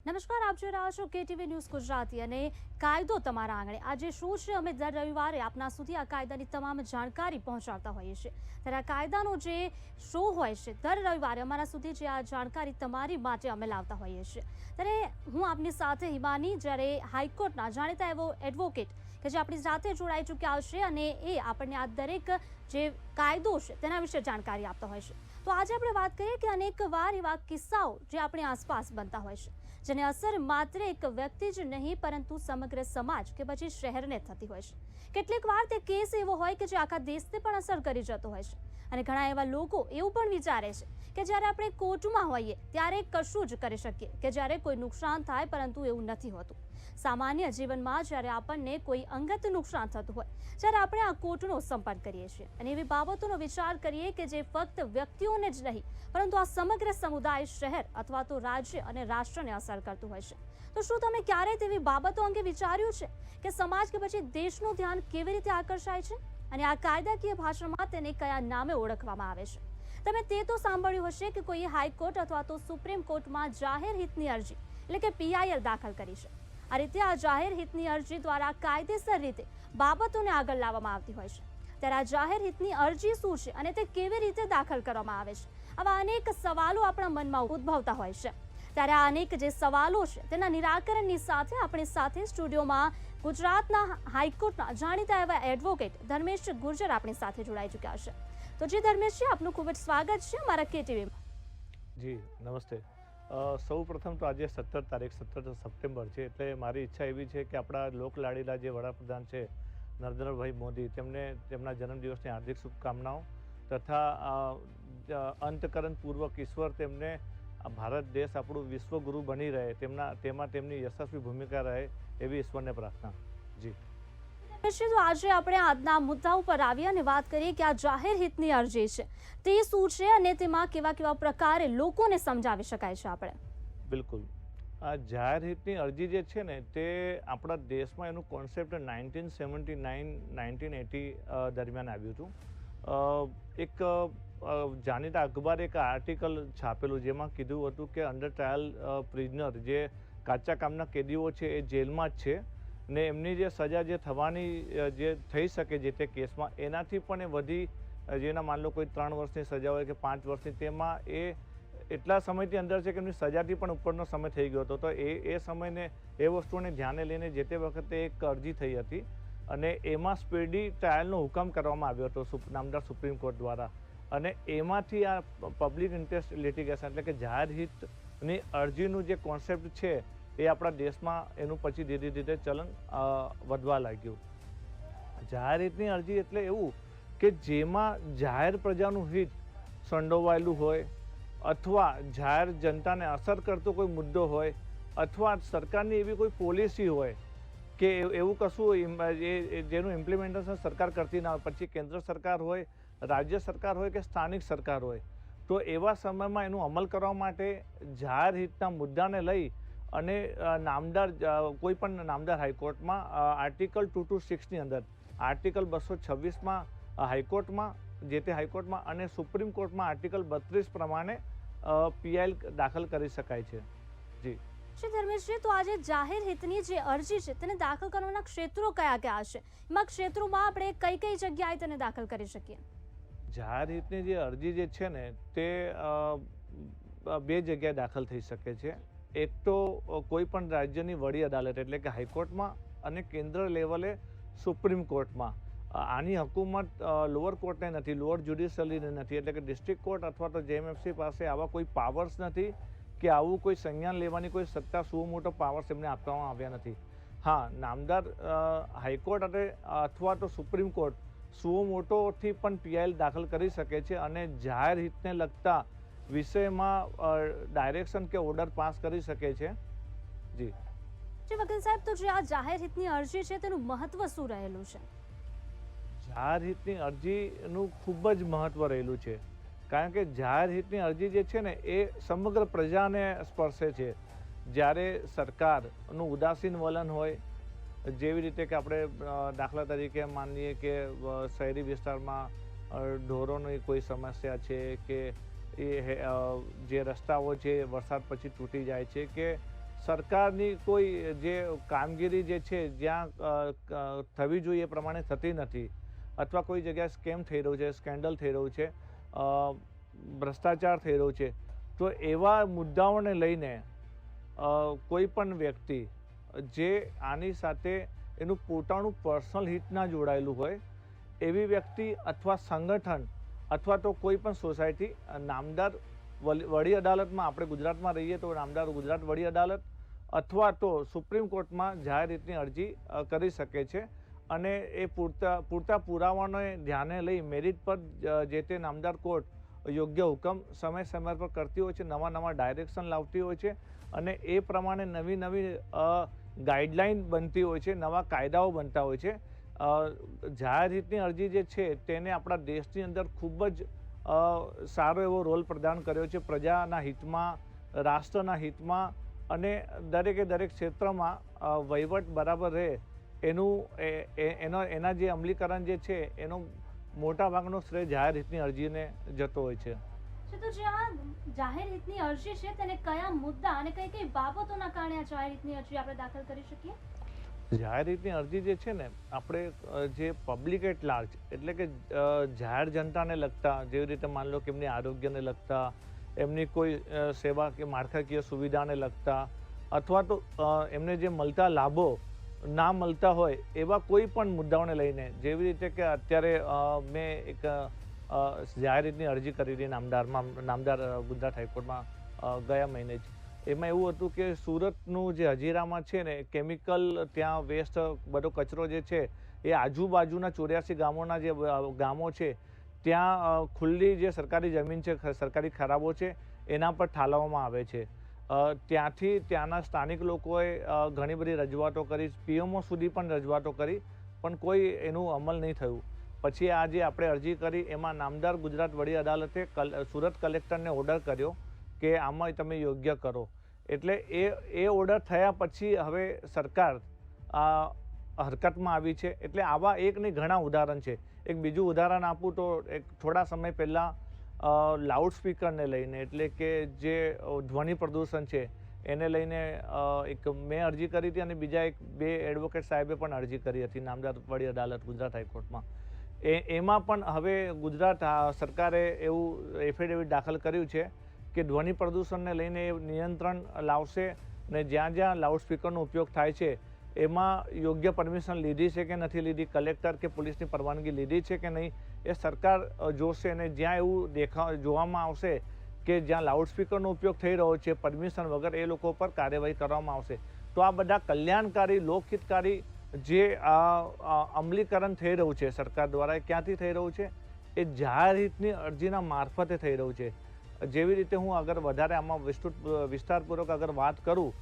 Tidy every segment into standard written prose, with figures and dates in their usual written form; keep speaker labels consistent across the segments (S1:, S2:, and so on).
S1: નમસ્કાર, આપ જોઈ રહ્યા છો કેટીવી ન્યૂઝ ગુજરાતી અને કાયદો તમારા આંગણે। આજે શું છે, અમે દર રવિવારે આપના સુધી આ કાયદાની તમામ જાણકારી પહોંચાડતા હોઈએ છીએ। ત્યારે આ કાયદાનો જે શો હોય છે, દર રવિવારે અમારા સુધી જે આ જાણકારી તમારી માટે અમે લાવતા હોઈએ છીએ। ત્યારે હું આપની સાથે હિમાની, જ્યારે હાઈકોર્ટના જાણીતા એડવોકેટ કે જે આપણી સાથે જોડાઈ ચૂક્યા છે અને એ આપણને આ દરેક જે કાયદો છે તેના વિશે જાણકારી આપતા હોય છે। તો આજે આપણે વાત કરીએ કે અનેક વાર એવા કિસ્સાઓ જે આપણી આસપાસ બનતા હોય છે, જેને અસર માત્ર એક વ્યક્તિ જ નહીં પરંતુ સમગ્ર સમાજ કે પછી શહેરને થતી હોય છે। કેટલીક વાર તે કેસ એવો હોય કે જે આખા દેશને પણ અસર કરી જતો હોય છે અને ઘણા એવા લોકો એવું પણ વિચારે છે કે જ્યારે આપણે કોર્ટમાં હોઈએ ત્યારે કશું જ કરી શકીએ, કે જ્યારે કોઈ નુકસાન થાય, પરંતુ એવું નથી હોતું। સામાન્ય જીવનમાં જ્યારે આપણને કોઈ અંગત નુકસાન થતું હોય ત્યારે આપણે આ કોર્ટનો સંપર્ક કરીએ છીએ અને એવી બાબતોનો વિચાર કરીએ કે જે ફક્ત વ્યક્તિઓને જ નહીં પરંતુ આ સમગ્ર સમુદાય, શહેર અથવા તો રાજ્ય અને રાષ્ટ્રને અસર કરતું હોય છે। તો શું તમે ક્યારેય તેવી બાબતો અંગે વિચાર્યું છે કે સમાજ કે પછી દેશનું ધ્યાન કેવી રીતે આકર્ષાય છે અને આ કાયદાકીય ભાષામાં તેને કયા નામે ઓળખવામાં આવે છે? તમે તે તો સાંભળ્યું હશે કે કોઈએ હાઈકોર્ટ અથવા તો સુપ્રીમ કોર્ટમાં જાહેર હિતની અરજી એટલે કે PIL દાખલ કરી છે। આ રીતે આ જાહેર હિતની અરજી દ્વારા કાયદેસર રીતે બાબતોને આગળ લાવવામાં આવતી હોય છે। ત્યારે આ જાહેર હિતની અરજી શું છે અને તે કેવી રીતે દાખલ કરવામાં આવે છે, આવા અનેક સવાલો આપણા મનમાં ઉદ્ભવતા હોય છે। ત્યારે આ અનેક જે સવાલો છે તેના નિરાકરણની સાથે આપણી સાથે સ્ટુડિયોમાં ગુજરાતના હાઈકોર્ટના જાણીતા એવા એડવોકેટ ધર્મેશ ગુર્જર આપણી સાથે જોડાઈ ચૂક્યા છે। તો જી ધર્મેશજી, આપનું ખૂબ જ સ્વાગત છે અમારા કેટીવીમાં।
S2: જી નમસ્તે। સૌ પ્રથમ તો આજે 17 સપ્ટેમ્બર છે, એટલે મારી ઈચ્છા એવી છે કે આપણા લોકલાડીલા જે વડાપ્રધાન છે નરેન્દ્રભાઈ મોદી, તેમને તેમના જન્મદિવસની હાર્દિક શુભકામનાઓ તથા અંતકરણપૂર્વક ઈશ્વર તેમને ભારત દેશ આપણું વિશ્વગુરુ બની રહે, તેમાં તેમની યશસ્વી ભૂમિકા રહે એવી ઈશ્વરને પ્રાર્થના। જી
S1: તો આજે આપણે આજના મુદ્દા ઉપર આવી અને વાત કરીએ કે આ જાહેર હિતની અરજી છે તે શું છે અને તેમાં કેવા કેવા પ્રકારે લોકોને સમજાવી શકાય છે આપણે?
S2: બિલકુલ, આ જાહેર હિતની અરજી જે છે ને તે આપણા દેશમાં એનું કોન્સેપ્ટ 1979-1980 દરમિયાન આવ્યું હતું। એક જાણીતા અખબારે એક આર્ટિકલ છાપેલું જેમાં કીધું હતું કે અંડર ટ્રાયલ પ્રિઝનર, જે કાચા કામના કેદીઓ છે એ જેલમાં જ છે ને એમની જે સજા જે થવાની જે થઈ શકે જે તે કેસમાં એનાથી પણ એ વધી, જેના માન લો કોઈ 3 વર્ષની સજા હોય કે 5 વર્ષની, તેમાં એ એટલા સમયથી અંદર છે કે એમની સજાથી પણ ઉપરનો સમય થઈ ગયો હતો। તો એ સમયને એ વસ્તુને ધ્યાને લઈને જે તે વખતે એક અરજી થઈ હતી અને એમાં સ્પીડી ટ્રાયલનો હુકમ કરવામાં આવ્યો હતો નામદાર સુપ્રીમ કોર્ટ દ્વારા, અને એમાંથી આ પબ્લિક ઇન્ટરેસ્ટ લિટિગેશન એટલે કે જાહેર હિતની અરજીનું જે કોન્સેપ્ટ છે એ આપણા દેશમાં એનું પછી ધીરે ધીરે ચલણ વધવા લાગ્યું। જાહેર હિતની અરજી એટલે એવું કે જેમાં જાહેર પ્રજાનું હિત સંડોવાયેલું હોય અથવા જાહેર જનતાને અસર કરતો કોઈ મુદ્દો હોય અથવા સરકારની એવી કોઈ પોલિસી હોય કે એવું કશું જેનું ઇમ્પ્લિમેન્ટેશન સરકાર કરતી ના હોય, પછી કેન્દ્ર સરકાર હોય, રાજ્ય સરકાર હોય કે સ્થાનિક સરકાર હોય, તો એવા સમયમાં એનું અમલ કરવા માટે જાહેર હિતના મુદ્દાને લઈ અને નામદાર કોઈ પણ નામદાર હાઈકોર્ટમાં આર્ટિકલ 226ની અંદર આર્ટિકલ 226માં હાઈકોર્ટમાં જે તે હાઈકોર્ટમાં અને સુપ્રીમ કોર્ટમાં આર્ટિકલ 32 પ્રમાણે PIL દાખલ કરી શકાય છે। જી
S1: શ્રી ધર્મેશજી, તો આજે જાહેર હિતની જે અરજી છે તેને દાખલ કરવાના ક્ષેત્રો કયા કયા છે? એમાં ક્ષેત્રોમાં આપણે કઈ કઈ જગ્યાએ તેને દાખલ કરી શકીએ?
S2: જાહેર હિતની જે અરજી જે છે ને તે 2 જગ્યાએ દાખલ થઈ શકે છે। એક તો કોઈ પણ રાજ્યની વડી અદાલત એટલે કે હાઈકોર્ટમાં અને કેન્દ્ર લેવલે સુપ્રીમ કોર્ટમાં। આની હકુમત લોઅર કોર્ટને નથી, લોઅર જ્યુડિશિયરીને નથી, એટલે કે ડિસ્ટ્રિક્ટ કોર્ટ અથવા તો JMFC પાસે આવા કોઈ પાવર્સ નથી કે આવું કોઈ સંજ્ઞાન લેવાની કોઈ સત્તા, સુઓ મોટો પાવર્સ એમને આપવામાં આવ્યા નથી। હા, નામદાર હાઈકોર્ટ અથવા તો સુપ્રીમ કોર્ટ સુઓ મોટોથી પણ PIL દાખલ કરી શકે છે અને જાહેર હિતને લગતા વિષયમાં ડાયરેક્શન કે ઓર્ડર પાસ કરી શકે છે। જી
S1: વકીલ સાહેબ, તો જે આ જાહેર હિતની અરજી છે તેનું મહત્વ શું રહેલું છે?
S2: જાહેર હિતની અરજીનું ખૂબ જ મહત્વ રહેલું છે, કારણ કે જાહેર હિતની અરજી જે છે ને એ સમગ્ર પ્રજાને સ્પર્શે છે। જ્યારે સરકારનું ઉદાસીન વલણ હોય, જેવી રીતે કે આપણે દાખલા તરીકે માનીએ કે શહેરી વિસ્તારમાં ઢોરોની કોઈ સમસ્યા છે કે એ જે રસ્તાઓ છે વરસાદ પછી તૂટી જાય છે કે સરકારની કોઈ જે કામગીરી જે છે જ્યાં થવી જોઈએ એ પ્રમાણે થતી નથી, અથવા કોઈ જગ્યાએ સ્કેમ થઈ રહ્યું છે, સ્કેન્ડલ થઈ રહ્યું છે, ભ્રષ્ટાચાર થઈ રહ્યો છે, તો એવા મુદ્દાઓને લઈને કોઈ પણ વ્યક્તિ જે આની સાથે એનું પોતાનું પર્સનલ હિત ના જોડાયેલું હોય એવી વ્યક્તિ અથવા સંગઠન અથવા તો કોઈ પણ સોસાયટી નામદાર વડી અદાલતમાં, આપણે ગુજરાતમાં રહીએ તો નામદાર ગુજરાત વડી અદાલત અથવા તો સુપ્રીમ કોર્ટમાં જાહેર હિતની અરજી કરી શકે છે. અને એ પૂરતા પુરાવાને ધ્યાને લઈ મેરિટ પર જે તે નામદાર કોર્ટ યોગ્ય હુકમ સમય સમય પર કરતી હોય છે, નવા ડાયરેક્શન લાવતી હોય છે અને એ પ્રમાણે નવી ગાઈડલાઈન બનતી હોય છે, નવા કાયદાઓ બનતા હોય છે. જાહેર હિતની અરજી જે છે તેને આપણા દેશની અંદર ખૂબ જ સારો એવો રોલ પ્રદાન કર્યો છે પ્રજાના હિતમાં, રાષ્ટ્રના હિતમાં, અને દરેકે દરેક ક્ષેત્રમાં વહીવટ બરાબર રહે એના જે અમલીકરણ જે છે એનો મોટા ભાગનો શ્રેય જાહેર હિતની અરજીને જતો હોય છે.
S1: તો જે આ જાહેર હિતની અરજી છે તેને કયા મુદ્દા અને કઈ કઈ બાબતોના કારણે આ જાહેર હિતની અરજી આપણે દાખલ કરી શકીએ?
S2: જાહેર હિતની અરજી જે છે ને, આપણે જે પબ્લિક એટ લાર્જ એટલે કે જાહેર જનતાને લગતા, જેવી રીતે માની લો કે એમની આરોગ્યને લગતા, એમની કોઈ સેવા કે માળખાકીય સુવિધાને લગતા, અથવા તો એમને જે મળતા લાભો ના મળતા હોય એવા કોઈ પણ મુદ્દાઓને લઈને, જેવી રીતે કે અત્યારે મેં એક જાહેર હિતની અરજી કરી હતી નામદાર ગુજરાત હાઈકોર્ટમાં ગયા મહિને જ. એમાં એવું હતું કે સુરતનું જે હજીરામાં છે ને, કેમિકલ ત્યાં વેસ્ટ બધો કચરો જે છે એ આજુબાજુના 84 ગામોના જે ગામો છે ત્યાં ખુલ્લી જે સરકારી જમીન છે, સરકારી ખરાબો છે, એના પર ઠાલવવામાં આવે છે. ત્યાંથી ત્યાંના સ્થાનિક લોકોએ ઘણી બધી રજૂઆતો કરી, પીએમઓ સુધી પણ રજૂઆતો કરી, પણ કોઈ એનું અમલ નહીં થયું. પછી આ જે આપણે અરજી કરી એમાં નામદાર ગુજરાત વડી અદાલતે સુરત કલેક્ટરને ઓર્ડર કર્યો કે આમાં તમે યોગ્ય કરો. એટલે એ ઓર્ડર થયા પછી હવે સરકાર હરકતમાં આવી છે. એટલે આવા એક નહીં ઘણા ઉદાહરણ છે. એક બીજું ઉદાહરણ આપું તો એક થોડા સમય પહેલાં લાઉડ સ્પીકરને લઈને, એટલે કે જે ધ્વનિ પ્રદૂષણ છે એને લઈને એક મેં અરજી કરી હતી અને બીજા બે એડવોકેટ સાહેબે પણ અરજી કરી હતી નામદાર વડી અદાલત ગુજરાત હાઈકોર્ટમાં. એમાં પણ હવે ગુજરાત સરકારે એવું એફિડેવિટ દાખલ કર્યું છે કે ધ્વનિ પ્રદૂષણને લઈને નિયંત્રણ લાવશે ને જ્યાં જ્યાં લાઉડ સ્પીકરનો ઉપયોગ થાય છે એમાં યોગ્ય પરમિશન લીધી છે કે નથી લીધી, કલેક્ટર કે પોલીસની પરવાનગી લીધી છે કે નહીં, એ સરકાર જોશે. અને જ્યાં એવું જોવામાં આવશે કે જ્યાં લાઉડ સ્પીકરનો ઉપયોગ થઈ રહ્યો છે પરમિશન વગર, એ લોકો પર કાર્યવાહી કરવામાં આવશે. તો આ બધા કલ્યાણકારી, લોકહિતકારી જે અમલીકરણ થઈ રહ્યું છે સરકાર દ્વારા, એ ક્યાંથી થઈ રહ્યું છે? એ જાહેર હિતની અરજીના મારફતે થઈ રહ્યું છે. જેવી રીતે હું અગર વધારે આમાં વિસ્તારપૂર્વક અગર વાત કરું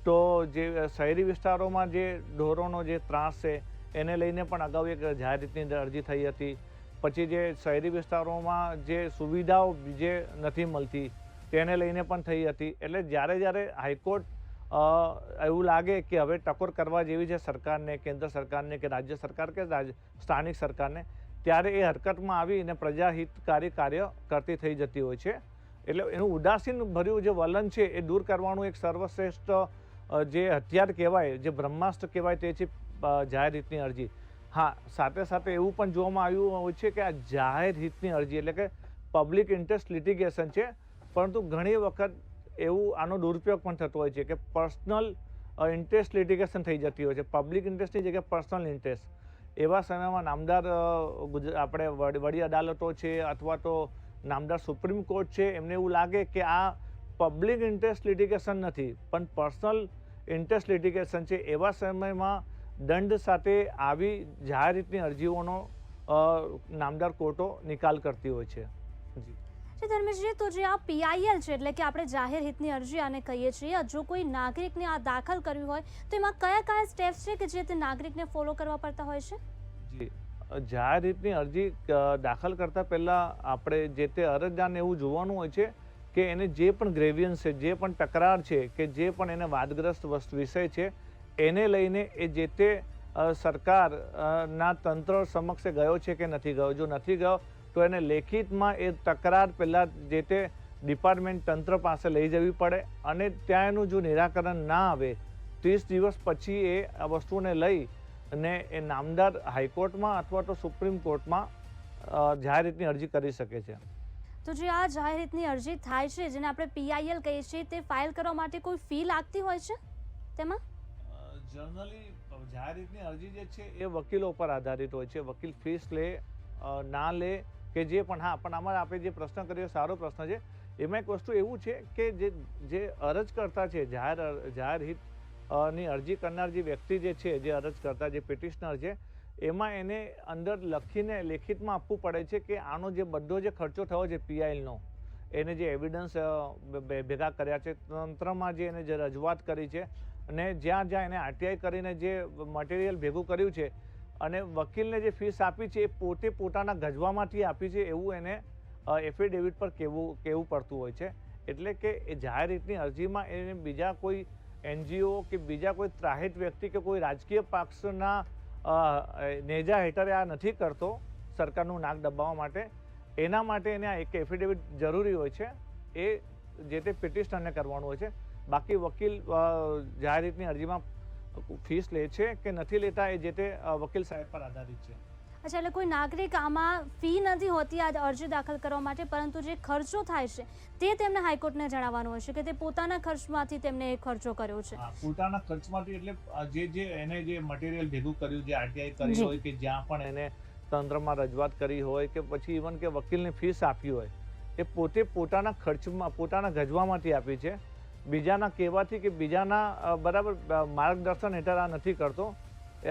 S2: તો જે શહેરી વિસ્તારોમાં જે ઢોરોનો જે ત્રાસ છે એને લઈને પણ અગાઉ એક જાહેર હિતની અરજી થઈ હતી. પછી જે શહેરી વિસ્તારોમાં જે સુવિધાઓ જે નથી મળતી તેને લઈને પણ થઈ હતી. એટલે જ્યારે હાઈકોર્ટ એવું લાગે કે હવે ટકોર કરવા જેવી છે સરકારને, કેન્દ્ર સરકારને કે રાજ્ય સરકાર કે સ્થાનિક સરકારને, ત્યારે એ હરકતમાં આવીને પ્રજાહિતકારી કાર્ય કરતી થઈ જતી હોય છે. એટલે એનું ઉદાસીન ભર્યું જે વલણ છે એ દૂર કરવાનું એક સર્વશ્રેષ્ઠ જે હથિયાર કહેવાય, જે બ્રહ્માસ્ત્ર કહેવાય, તે છે જાહેર હિતની અરજી. હા, સાથે સાથે એવું પણ જોવામાં આવ્યું હોય છે કે આ જાહેર હિતની અરજી એટલે કે પબ્લિક ઇન્ટરેસ્ટ લિટિગેશન છે, પરંતુ ઘણી વખત એવું આનો દુરુપયોગ પણ થતો હોય છે કે પર્સનલ ઇન્ટરેસ્ટ લિટિગેશન થઈ જતી હોય છે, પબ્લિક ઇન્ટરેસ્ટની જગ્યાએ પર્સનલ ઇન્ટરેસ્ટ. એવા સમયમાં નામદાર આપણે વડી અદાલતો છે અથવા તો નામદાર સુપ્રીમ કોર્ટ છે, એમને એવું લાગે કે આ પબ્લિક ઇન્ટરેસ્ટ લિટિગેશન નથી પણ પર્સનલ ઇન્ટરેસ્ટ લિટિગેશન છે. એવા સમયમાં દંડ સાથે આવી જાહેર હિતની અરજીઓનો નામદાર કોર્ટો નિકાલ કરતી હોય છે. જી
S1: ધર્મેશજી, તો જે આ PIL છે એટલે કે આપણે જાહેર હિતની અરજી આને કહીએ છીએ, જો કોઈ નાગરિકને આ દાખલ કરવી હોય તો એમાં કયા કયા સ્ટેપ્સ છે કે જે તે નાગરિકને ફોલો કરવા પડતા હોય છે?
S2: જી, જાહેર હિતની અરજી દાખલ કરતા પહેલા આપણે જે તે અરજદારને એવું જોવાનું હોય છે કે એને જે પણ ગ્રેવિયન્સ છે, જે પણ તકરાર છે કે જે પણ એને વાદગ્રસ્ત વિષય છે એને લઈને એ જે તે સરકારના તંત્ર સમક્ષ ગયો છે કે નથી ગયો. જો નથી ગયો તો એને લેખિતમાં એ તકરાર પહેલાં જે તે ડિપાર્ટમેન્ટ તંત્ર પાસે લઈ જવી પડે અને ત્યાં એનું જો નિરાકરણ ના આવે 30 દિવસ પછી એ આ વસ્તુને લઈ અને એ નામદાર હાઈકોર્ટમાં અથવા તો સુપ્રીમ કોર્ટમાં જાહેર હિતની અરજી કરી શકે છે.
S1: તો જે આ જાહેર હિતની અરજી થાય છે, જેને આપણે PIL કહીએ છીએ, તે ફાઇલ કરવા માટે કોઈ ફી લાગતી હોય છે તેમાં?
S2: જનરલી જાહેર હિતની અરજી જે છે એ વકીલો પર આધારિત હોય છે. વકીલ ફીસ લે ના લે કે જે પણ, હા, પણ આમાં આપણે જે પ્રશ્ન કર્યો સારો પ્રશ્ન છે. એમાં એક વસ્તુ એવું છે કે જે અરજ કરતા છે, જાહેર હિત ની અરજી કરનાર જે વ્યક્તિ જે છે, જે અરજ કરતા જે પિટિશનર છે, એમાં એને અંદર લખીને લેખિતમાં આપવું પડે છે કે આનો જે બધો જે ખર્ચો થયો છે PILનો, એને જે એવિડન્સ ભેગા કર્યા છે, તંત્રમાં જે એને જે રજૂઆત કરી છે અને જ્યાં જ્યાં એને RTI કરીને જે મટીરિયલ ભેગું કર્યું છે અને વકીલને જે ફીસ આપી છે એ પોતે પોતાના ગજવામાંથી આપી છે એવું એને એફિડેવિટ પર કહેવું પડતું હોય છે. એટલે કે એ જાહેર હિતની અરજીમાં એને બીજા કોઈ NGO કે બીજા કોઈ ત્રાહિત વ્યક્તિ કે કોઈ રાજકીય પક્ષના નેજા હેઠળ આ નથી કરતો સરકારનું નાક દબાવવા માટે. એના માટે એને આ એક એફિડેવિટ જરૂરી હોય છે, એ જે તે પિટિશનરને કરવાનું હોય છે. બાકી વકીલ જાહેર હિતની અરજીમાં ફીસ લે છે કે નથી લેતા એ જે તે વકીલ સાહેબ પર આધારિત છે.
S1: અચ્છા, એટલે કોઈ નાગરિક આમાં ફી નથી હોતી આ અરજી દાખલ કરવા માટે, પરંતુ જે ખર્ચો થાય છે તે તેમને હાઈકોર્ટને જણાવવાનું હશે કે તે પોતાના ખર્ચમાંથી તેમને એ ખર્ચો કર્યો છે.
S2: પોતાના ખર્ચમાંથી એટલે જે એને જે મટીરિયલ ભેગું કર્યું, જે RTI કરી હોય કે જ્યાં પણ એને તંત્રમાં રજૂઆત કરી હોય કે પછી ઇવન કે વકીલને ફીસ આપી હોય, એ પોતે પોતાના ખર્ચમાં, પોતાના ગજવામાંથી આપી છે. બીજાના કહેવાથી કે બીજાના બરાબર માર્ગદર્શન હેઠળ આ નથી કરતો.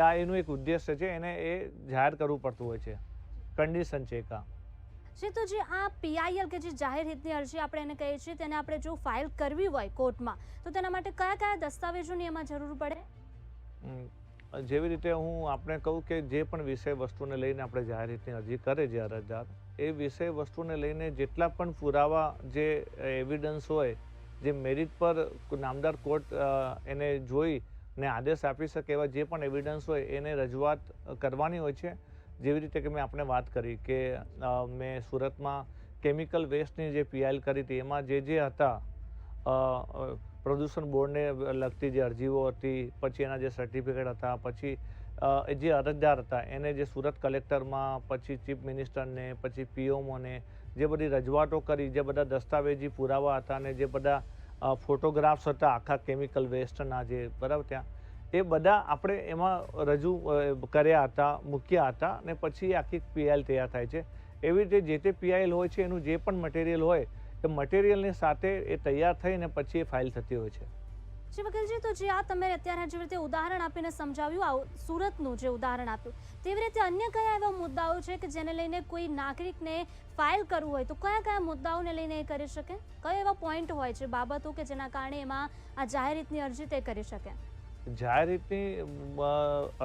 S2: આ એનું એક ઉદ્દેશ્ય છે, એને એ જાહેર કરવું પડતું હોય છે, કન્ડિશન છે એક.
S1: તો જે આ PIL કે જે જાહેર હિતની અરજી આપણે એને કહીએ છીએ, તેને આપણે જો ફાઇલ કરવી હોય કોર્ટમાં, તો તેના માટે કયા કયા દસ્તાવેજોની એમાં જરૂર પડે?
S2: જેવી રીતે હું આપણે કહું કે જે પણ વિષય વસ્તુને લઈને આપણે જાહેર હિતની અરજી કરે છે અરજદાર, એ વિષય વસ્તુને લઈને જેટલા પણ પુરાવા, જે એવિડન્સ હોય, જે મેરિટ પર નામદાર કોર્ટ એને જોઈ ને આદેશ આપી શકે એવા જે પણ એવિડન્સ હોય એને રજૂઆત કરવાની હોય છે. જેવી રીતે કે મેં આપણે વાત કરી કે મેં સુરતમાં કેમિકલ વેસ્ટની જે PIL કરી હતી, એમાં જે હતા પ્રદૂષણ બોર્ડને લગતી જે અરજીઓ હતી, પછી એના જે સર્ટિફિકેટ હતા, પછી જે અરજદાર હતા એને જે સુરત કલેક્ટરમાં, પછી ચીફ મિનિસ્ટરને, પછી PMOને જે બધી રજૂઆતો કરી, જે બધા દસ્તાવેજી પુરાવા હતા અને જે બધા ફોટોગ્રાફ્સ હતા આખા કેમિકલ વેસ્ટના, જે બરાબર ત્યાં એ બધા આપણે એમાં રજૂ કર્યા હતા, મૂક્યા હતા અને પછી આખી PIL તૈયાર થાય છે. એવી રીતે જે તે PIL હોય છે એનું જે પણ મટીરિયલ હોય એ મટીરિયલની સાથે એ તૈયાર થઈને પછી એ ફાઇલ થતી હોય છે.
S1: જી વકીલજી, તો જે આ તમે અત્યારે જેવી રીતે ઉદાહરણ આપીને સમજાવ્યું, સુરતનું જે ઉદાહરણ આપ્યું, તેવી રીતે અન્ય કયા એવા મુદ્દાઓ છે કે જેને લઈને કોઈ નાગરિકને ફાઇલ કરવું હોય તો કયા કયા મુદ્દાઓને લઈને એ કરી શકે? કયા એવા પોઈન્ટ હોય છે, બાબતો કે જેના કારણે એમાં આ જાહેર હિતની અરજી તે કરી શકે?
S2: જાહેર હિતની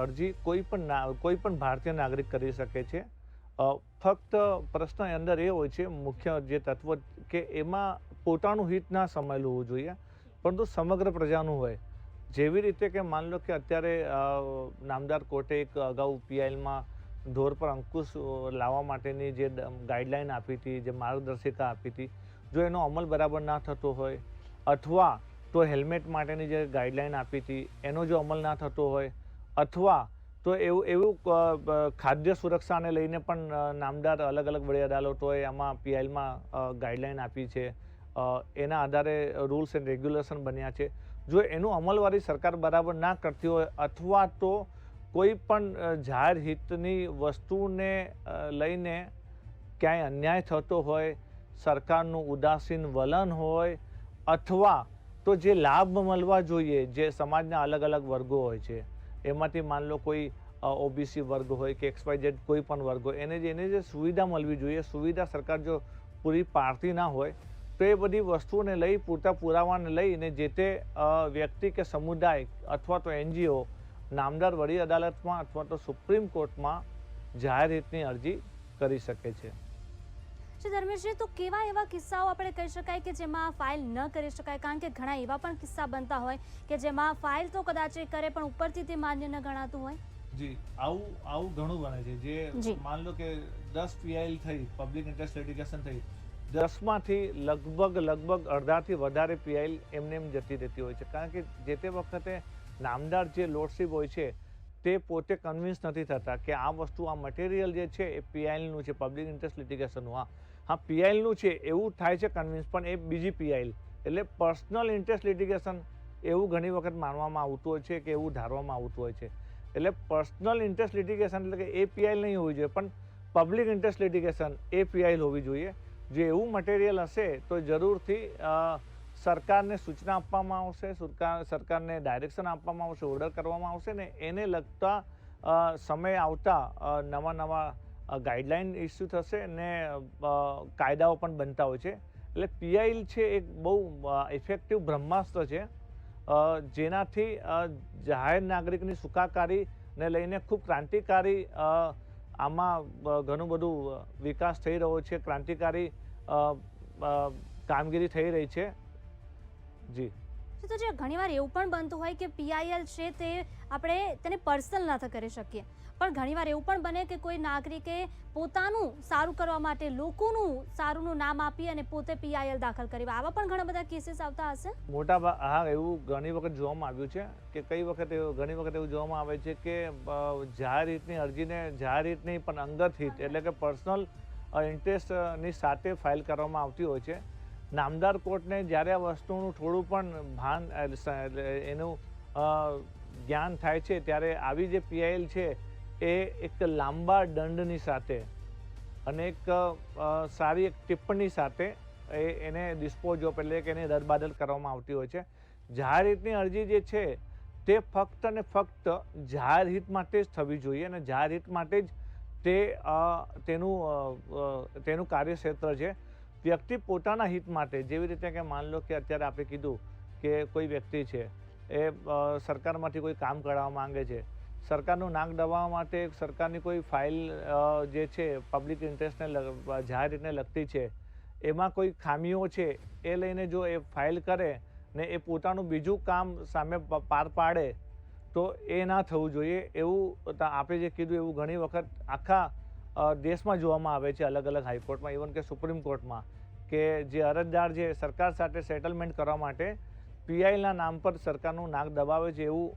S2: અરજી કોઈ પણ ભારતીય નાગરિક કરી શકે છે. ફક્ત પ્રશ્ન અંદર એ હોય છે, મુખ્ય જે તત્વ, કે એમાં પોતાનું હિત ના સમાયેલું હોવું જોઈએ, પરંતુ સમગ્ર પ્રજાનું હોય. જેવી રીતે કે માન લો કે અત્યારે નામદાર કોર્ટે એક અગાઉ PILમાં ઢોર પર અંકુશ લાવવા માટેની જે ગાઈડલાઈન આપી હતી, જે માર્ગદર્શિકા આપી હતી, જો એનો અમલ બરાબર ના થતો હોય, અથવા તો હેલ્મેટ માટેની જે ગાઈડલાઈન આપી હતી એનો જો અમલ ના થતો હોય, અથવા તો એવું ખાદ્ય સુરક્ષાને લઈને પણ નામદાર અલગ અલગ વડી અદાલતોએ આમાં PILમાં ગાઈડલાઈન આપી છે, એના આધારે રૂલ્સ એન્ડ રેગ્યુલેશન બન્યા છે. જો એનું અમલવારી સરકાર બરાબર ના કરતી હોય, અથવા તો કોઈ પણ જાહેર હિતની વસ્તુને લઈને ક્યાંય અન્યાય થતો હોય, સરકારનું ઉદાસીન વલણ હોય, અથવા તો જે લાભ મળવા જોઈએ જે સમાજના અલગ અલગ વર્ગો હોય છે, એમાંથી માન લો કોઈ OBC વર્ગ હોય કે XYZ કોઈ પણ વર્ગ હોય, એને જે સુવિધા મળવી જોઈએ, સુવિધા સરકાર જો પૂરી પાડતી ના હોય, તો એ બધી વસ્તુઓને લઈ, પૂરતા પુરાવાને લઈને જે તે વ્યક્તિ કે સમુદાય અથવા તો NGO નામદાર વડી અદાલતમાં અથવા તો સુપ્રીમ કોર્ટમાં જાહેર હિતની અરજી કરી શકે છે.
S1: ધર્મેશજી, તો કેવા એવા કિસ્સાઓ આપણે કહી શકાય કે જેમાં ફાઇલ ન કરી શકાય? કારણ કે ઘણા એવા પણ કિસ્સા બનતા હોય કે જેમાં ફાઇલ તો કદાચ એ કરે પણ ઉપરથી તે માન્ય ન ગણાતું હોય.
S2: જી, આવું ઘણું બને છે. જે માન લો કે 10 PIL થઈ, પબ્લિક ઇન્ટરેસ્ટ લિટિગેશન થઈ, 10માંથી લગભગ અડધાથી વધારે પીઆઈએલ એમને એમ જતી રહેતી હોય છે, કારણ કે જે તે વખતે નામદાર જે લોર્ડશીપ હોય છે તે પોતે કન્વિન્સ નથી થતા કે આ વસ્તુ, આ મટીરિયલ જે છે એ પીઆઈએલનું છે, પબ્લિક ઇન્ટરેસ્ટ લિટિગેશનનું. હા પીઆઈએલનું છે એવું થાય છે કન્વિન્સ, પણ એ બીજી પીઆઈએલ એટલે પર્સનલ ઇન્ટરેસ્ટ લિટિગેશન એવું ઘણી વખત માનવામાં આવતું હોય છે કે એવું ધારવામાં આવતું હોય છે. એટલે પર્સનલ ઇન્ટરેસ્ટ લિટિગેશન એટલે કે એ પીઆઈએલ નહીં હોવી જોઈએ, પણ પબ્લિક ઇન્ટરેસ્ટ લિટિગેશન એ પીઆઈએલ હોવી જોઈએ. જો એવું મટીરિયલ હશે તો જરૂરથી સરકારને સૂચના આપવામાં આવશે, સરકારને ડાયરેક્શન આપવામાં આવશે, ઓર્ડર કરવામાં આવશે ને એને લગતા સમય આવતા નવા ગાઈડલાઇન ઇસ્યુ થશે ને કાયદાઓ પણ બનતા હોય છે. એટલે પીઆઈએલ છે એક બહુ ઇફેક્ટિવ બ્રહ્માસ્ત્ર છે, જેનાથી જાહેર નાગરિકની સુખાકારીને લઈને ખૂબ ક્રાંતિકારી આમાં ઘણું બધું વિકાસ થઈ રહ્યો છે, ક્રાંતિકારી કામગીરી થઈ રહી છે. જી
S1: તો જે ઘણીવાર એવું પણ બનતું હોય કે પીઆઈએલ છે તે આપણે તેને પર્સનલ નથી કરી શકીએ, પણ ઘણીવાર એવું પણ બને કે કોઈ નાગરિકે પોતાનું સારું કરવા માટે લોકોનું સારુંનું નામ આપી અને પોતે પીઆઈએલ દાખલ કરી, આવા પણ ઘણા બધા કેસીસ આવતા હશે.
S2: હા એવું ઘણી વખત જોવામાં આવ્યું છે કે ઘણી વખત એવું જોવામાં આવે છે કે જાહેર હિતની અરજીને જાહેર હિત નહીં પણ અંગત હિત એટલે કે પર્સનલ ઇન્ટરેસ્ટની સાથે ફાઇલ કરવામાં આવતી હોય છે. નામદાર કોર્ટને જ્યારે આ વસ્તુનું થોડું પણ ભાન એનું જ્ઞાન થાય છે ત્યારે આવી જે પીઆઈએલ છે એ એક લાંબા દંડની સાથે અને એક સારી એક ટિપ્પણી સાથે એને ડિસ્પોઝ ઓફ એટલે કે એને રદબાદલ કરવામાં આવતી હોય છે. જાહેર હિતની અરજી જે છે તે ફક્ત અને ફક્ત જાહેર હિત માટે જ થવી જોઈએ અને જાહેર હિત માટે જ તેનું કાર્યક્ષેત્ર છે. વ્યક્તિ પોતાના હિત માટે, જેવી રીતે કે માન લો કે અત્યારે આપણે કીધું કે કોઈ વ્યક્તિ છે એ સરકારમાંથી કોઈ કામ કરાવવા માંગે છે, સરકારનું નાક દબાવવા માટે સરકારની કોઈ ફાઇલ જે છે પબ્લિક ઇન્ટરેસ્ટને જાહેર હિતને લગતી છે એમાં કોઈ ખામીઓ છે એ લઈને જો એ ફાઇલ કરે ને એ પોતાનું બીજું કામ સામે પાર પાડે તો એ ના થવું જોઈએ. એવું આપણે જે કીધું એવું ઘણી વખત આખા દેશમાં જોવામાં આવે છે, અલગ અલગ હાઈકોર્ટમાં, ઇવન કે સુપ્રીમ કોર્ટમાં, કે જે અરજદાર જે સરકાર સાથે સેટલમેન્ટ કરવા માટે પીઆઈએલના નામ પર સરકારનું નાક દબાવે છે એવું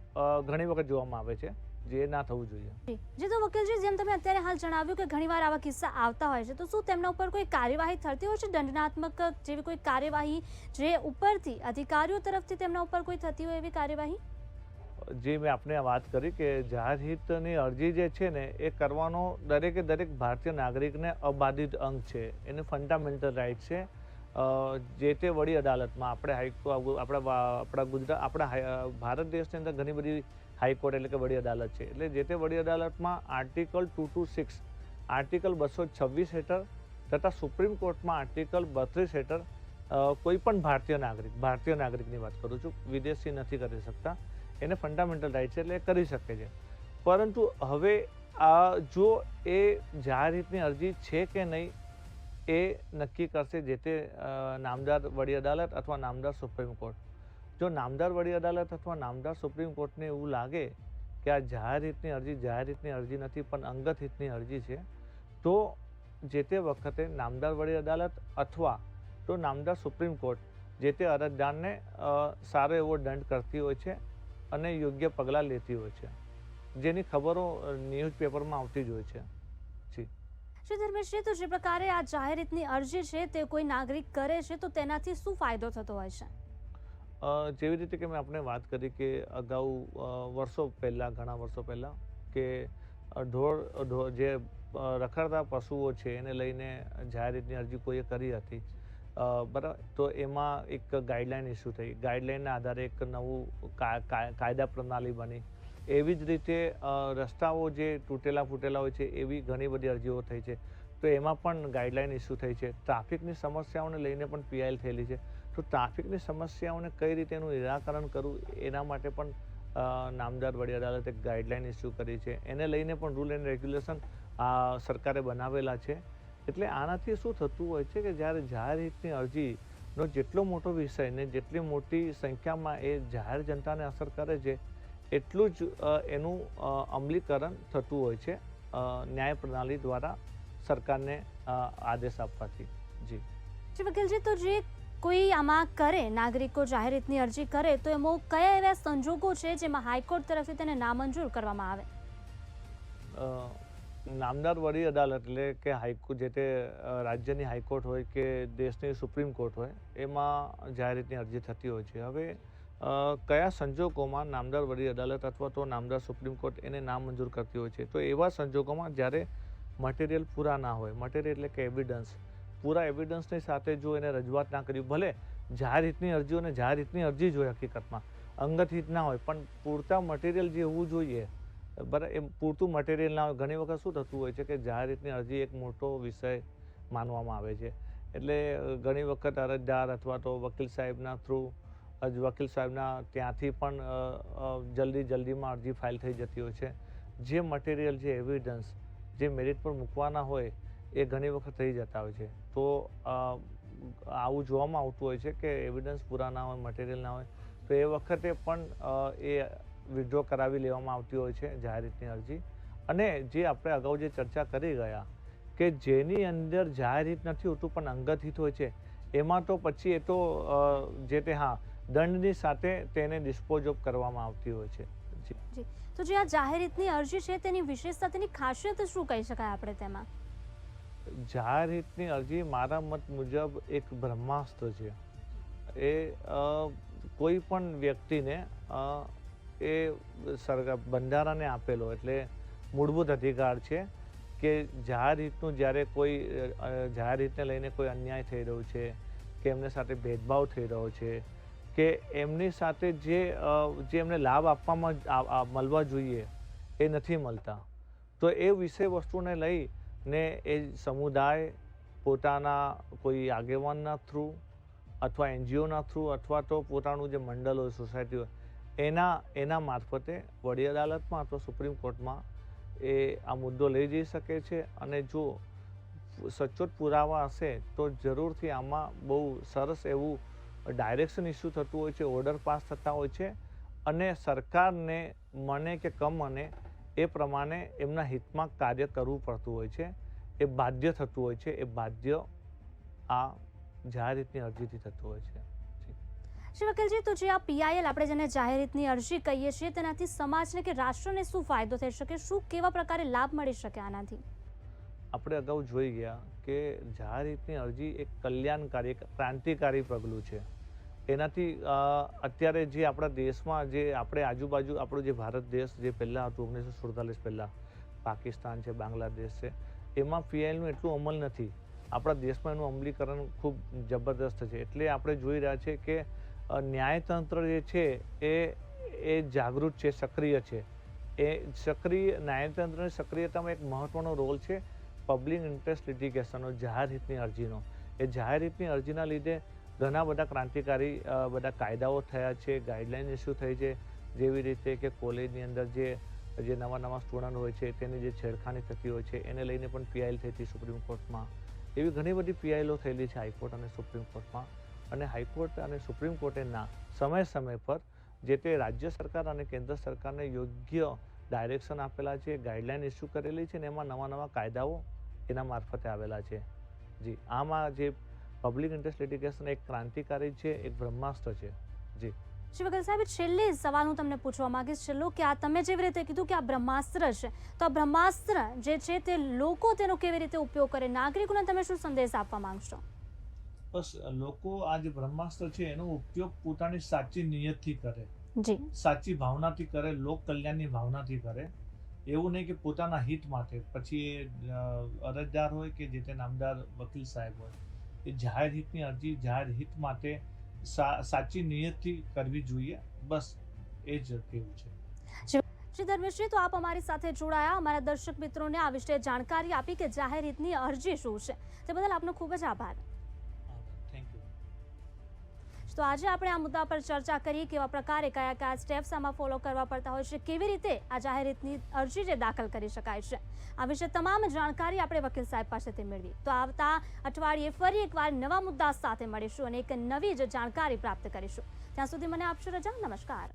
S2: ઘણી વખત જોવામાં આવે છે, જે ના થવું જોઈએ.
S1: જી તો વકીલજી, જેમ તમે અત્યારે હાલ જણાવ્યું કે ઘણીવાર આવા કિસ્સા આવતા હોય છે, તો શું તેમના ઉપર કોઈ કાર્યવાહી થતી હોય છે, દંડનાત્મક જેવી કોઈ કાર્યવાહી જે ઉપરથી અધિકારીઓ તરફથી તેમના ઉપર કોઈ થતી હોય એવી કાર્યવાહી?
S2: જે મેં આપને વાત કરી કે જાહેર હિતની અરજી જે છે ને એ કરવાનો દરેકે દરેક ભારતીય નાગરિકને અબાધિત અંગ છે, એનું ફંડામેન્ટલ રાઇટ છે. જે તે વડી અદાલતમાં આપણા ભારત દેશની અંદર ઘણી બધી હાઈકોર્ટ એટલે કે વડી અદાલત છે, એટલે જે તે વડી અદાલતમાં આર્ટિકલ 226, આર્ટિકલ 226 હેઠળ તથા સુપ્રીમ કોર્ટમાં આર્ટિકલ 32 હેઠળ કોઈ પણ ભારતીય નાગરિકની વાત કરું છું, વિદેશી નથી કરી શકતા, એને ફંડામેન્ટલ રાઇટ છે એટલે એ કરી શકે છે. પરંતુ હવે જો એ જાહેર હિતની અરજી છે કે નહીં એ નક્કી કરશે જે તે નામદાર વડી અદાલત અથવા નામદાર સુપ્રીમ કોર્ટ. જો નામદાર વડી અદાલત અથવા નામદાર સુપ્રીમ કોર્ટને એવું લાગે કે આ જાહેર હિતની અરજી નથી પણ અંગત હિતની અરજી છે, તો જે તે વખતે નામદાર વડી અદાલત અથવા તો નામદાર સુપ્રીમ કોર્ટ જે તે અરજદારને સારો એવો દંડ કરતી હોય છે અને યોગ્ય પગલાં લેતી હોય છે, જેની ખબરો ન્યૂઝપેપરમાં આવતી જ હોય છે.
S1: શ્રી ધર્મેશજી, તો જે પ્રકારે આ જાહેર હિતની અરજી છે તે કોઈ નાગરિક કરે છે તો તેનાથી શું ફાયદો થતો હોય છે?
S2: જેવી રીતે કે મેં આપણે વાત કરી કે અગાઉ ઘણા વર્ષો પહેલાં કે ઢોર જે રખડતા પશુઓ છે એને લઈને જાહેર હિતની અરજી કોઈએ કરી હતી, બરાબર, તો એમાં એક ગાઈડલાઇન ઇસ્યુ થઈ, ગાઈડલાઇનના આધારે એક નવું કાયદા પ્રણાલી બની. એવી જ રીતે રસ્તાઓ જે તૂટેલા ફૂટેલા હોય છે એવી ઘણી બધી અરજીઓ થઈ છે, તો એમાં પણ ગાઈડલાઇન ઇસ્યુ થઈ છે. ટ્રાફિકની સમસ્યાઓને લઈને પણ પીઆઈએલ થયેલી છે, તો ટ્રાફિકની સમસ્યાઓને કઈ રીતે એનું નિરાકરણ કરવું એના માટે પણ નામદાર વડી અદાલતે એક ગાઈડલાઇન ઇસ્યુ કરી છે, એને લઈને પણ રૂલ એન્ડ રેગ્યુલેશન સરકારે બનાવેલા છે. એટલે આનાથી શું થતું હોય છે કે જ્યારે જાહેર હિતની અરજીનો જેટલો મોટો વિષય ને જેટલી મોટી સંખ્યામાં એ જાહેર જનતાને અસર કરે છે એટલું જ એનું અમલીકરણ થતું હોય છે ન્યાય પ્રણાલી દ્વારા સરકારને આદેશ આપવાથી. જી
S1: શ્રી વકીલજી, તો જે કોઈ આમાં કરે, નાગરિકો જાહેર હિતની અરજી કરે, તો એમાં કયા એવા સંજોગો છે જેમાં હાઈકોર્ટ તરફથી તેને નામંજૂર કરવામાં આવે?
S2: નામદાર વડી અદાલત એટલે કે હાઈકોર્ટ, જે તે રાજ્યની હાઈકોર્ટ હોય કે દેશની સુપ્રીમ કોર્ટ હોય, એમાં જાહેર હિતની અરજી થતી હોય છે. હવે કયા સંજોગોમાં નામદાર વડી અદાલત અથવા તો નામદાર સુપ્રીમ કોર્ટ એને નામંજૂર કરતી હોય છે? તો એવા સંજોગોમાં જ્યારે મટીરિયલ પૂરા ના હોય, મટીરિયલ એટલે કે એવિડન્સ, પૂરા એવિડન્સની સાથે જો એને રજૂઆત ના કરી, ભલે જાહેર હિતની અરજીઓને જાહેર હિતની અરજી જ હોય, હકીકતમાં અંગત હિત ના હોય, પણ પૂરતા મટીરિયલ જે હોવું જોઈએ, બરાબર, એ પૂરતું મટીરિયલ ના હોય. ઘણી વખત શું થતું હોય છે કે જાહેર હિતની અરજી એક મોટો વિષય માનવામાં આવે છે, એટલે ઘણી વખત અરજદાર અથવા તો વકીલ સાહેબના થ્રુ, વકીલ સાહેબના ત્યાંથી પણ જલ્દીમાં અરજી ફાઇલ થઈ જતી હોય છે. જે મટીરિયલ, જે એવિડન્સ, જે મેરિટ પર મૂકવાના હોય, એ ઘણી વખત થઈ જતા હોય છે. તો આવું જોવામાં આવતું હોય છે કે એવિડન્સ પૂરા ના હોય, મટીરિયલ ના હોય, તો એ વખતે પણ એ વિડ્રો કરાવી લેવામાં આવતી હોય છે જાહેર હિતની અરજી. અને જે આપણે અગાઉ જે ચર્ચા કરી ગયા કે જેની અંદર જાહેર હિત નથી હોતું પણ અંગત હિત હોય છે, એમાં તો પછી એ તો જે તે દંડની સાથે તેને ડિસ્પોઝ ઓફ કરવામાં આવતી હોય છે.
S1: જી, તો જે આ જાહેર હિતની અરજી છે તેની વિશેષતા, તેની ખાસિયત શું કહી શકાય આપણે તેમાં?
S2: જાહેર હિતની અરજી મારા મત મુજબ એક બ્રહ્માસ્ત્ર છે. એ કોઈ પણ વ્યક્તિને એ બંધારણે આપેલો, એટલે મૂળભૂત અધિકાર છે કે જાહેર હિતનું જ્યારે કોઈ જાહેર હિતને લઈને કોઈ અન્યાય થઈ રહ્યો છે, કે એમને સાથે ભેદભાવ થઈ રહ્યો છે, કે એમની સાથે જે એમને લાભ આપવામાં મળવા જોઈએ એ નથી મળતા, તો એ વિષય વસ્તુને લઈને એ સમુદાય પોતાના કોઈ આગેવાનના થ્રુ અથવા એનજીઓના થ્રુ અથવા તો પોતાનું જે મંડળ હોય, સોસાયટી હોય, એના મારફતે વડી અદાલતમાં અથવા સુપ્રીમ કોર્ટમાં એ આ મુદ્દો લઈ જઈ શકે છે. અને જો સચોટ પુરાવા હશે તો જરૂરથી આમાં બહુ સરસ એવું ડાયરેક્શન ઇસ્યુ થતું હોય છે, ઓર્ડર પાસ થતા હોય છે, અને સરકારને મને કે કમ મને એ પ્રમાણે એમના હિતમાં કાર્ય કરવું પડતું હોય છે. એ બાધ્ય થતું હોય છે. એ બાધ્ય આ જાહેર હિતની અરજીથી થતું હોય છે.
S1: શ્રી વકીલજી, તો જે આ પીઆઈએલ, આપણે જેને જાહેર હિતની અરજી કહીએ છીએ, તેનાથી સમાજને કે રાષ્ટ્રને શું ફાયદો થઈ શકે? શું કેવા પ્રકારે લાભ મળી શકે આનાથી?
S2: આપણે અગાઉ જોઈ ગયા કે જાહેર હિતની અરજી એક કલ્યાણકારી, એક ક્રાંતિકારી પગલું છે. એનાથી અત્યારે જે આપણા દેશમાં, જે આપણે આજુબાજુ આપણો જે ભારત દેશ જે પહેલાં હતું 1947 પહેલાં, પાકિસ્તાન છે, બાંગ્લાદેશ છે, એમાં પીઆઈએલનું એટલું અમલ નથી. આપણા દેશમાં એનું અમલીકરણ ખૂબ જબરદસ્ત છે. એટલે આપણે જોઈ રહ્યા છે કે ન્યાયતંત્ર જે છે એ જાગૃત છે, સક્રિય છે. એ ન્યાયતંત્રની સક્રિયતામાં એક મહત્વનો રોલ છે પબ્લિક ઇન્ટરેસ્ટ લિટિગેશનનો, જાહેર હિતની અરજીનો. એ જાહેર હિતની અરજીના લીધે ઘણા બધા ક્રાંતિકારી બધા કાયદાઓ થયા છે, ગાઈડલાઇન ઇસ્યુ થઈ છે. જેવી રીતે કે કોલેજની અંદર જે નવા સ્ટુડન્ટ હોય છે તેની જે છેડખાની થતી હોય છે, એને લઈને પણ પીઆઈએલ થઈ હતી સુપ્રીમ કોર્ટમાં. એવી ઘણી બધી પીઆઈએલો થયેલી છે હાઈકોર્ટ અને સુપ્રીમ કોર્ટમાં. અને હાઈકોર્ટ અને સુપ્રીમ કોર્ટે સમય પર જે તે રાજ્ય સરકાર અને કેન્દ્ર સરકારને યોગ્ય ડાયરેક્શન આપેલા છે, ગાઈડલાઇન ઇસ્યુ કરેલી છે, અને એમાં નવા કાયદાઓ એના મારફતે આવેલા છે. જી, આમાં જે પબ્લિક ઇન્ટરેસ્ટ લિટિગેશન એક ક્રાંતિકારી છે, એક બ્રહ્માસ્ત્ર છે. જી
S1: શ્રી વકીલ સાહેબ, છેલ્લે સવાલ હું તમને પૂછવા માંગીશ, છેલ્લો, કે આ તમે જેવી રીતે કીધું કે આ બ્રહ્માસ્ત્ર છે, તો આ બ્રહ્માસ્ત્ર જે છે તે લોકો તેનો કેવી રીતે ઉપયોગ કરે, નાગરિકોને તમે શું સંદેશ આપવા માંગશો?
S2: બસ લોકો આ જે બ્રહ્માસ્ત્ર છે એનો ઉપયોગ પોતાની સાચી નિયતથી કરે,
S1: જી,
S2: સાચી ભાવનાથી કરે, લોક કલ્યાણની ભાવનાથી કરે. એવું નહીં કે પોતાના હિત માટે. પછી એ અરજદાર હોય કે જે તે નામદાર વકીલ સાહેબ હોય, એ જાહેર હિતની અરજી જાહેર હિત માટે સાચી નિયતથી કરવી જોઈએ. બસ એ જ કેવું છે.
S1: શ્રી ધર્મેશજી, તો આપ અમારી સાથે જોડાયા, અમારા દર્શક મિત્રોને આ વિશે જાણકારી આપી કે જાહેર હિતની અરજી શું છે, તે બદલ આપનો ખૂબ જ આભાર. તો આજે આપણે આ મુદ્દા પર ચર્ચા કરી, કેવા પ્રકારે કયા સ્ટેપ્સ આમાં ફોલો કરવા પડતા હોય છે, કેવી રીતે આ જાહેર હિતની અરજી જે દાખલ કરી શકાય છે, આ વિશે તમામ જાણકારી આપણે વકીલ સાહેબ પાસેથી મેળવી. તો આવતા અઠવાડિયે ફરી એકવાર નવા મુદ્દા સાથે મળીશું અને એક નવી જ જાણકારી પ્રાપ્ત કરીશું. ત્યાં સુધી મને આપશો રજા. નમસ્કાર.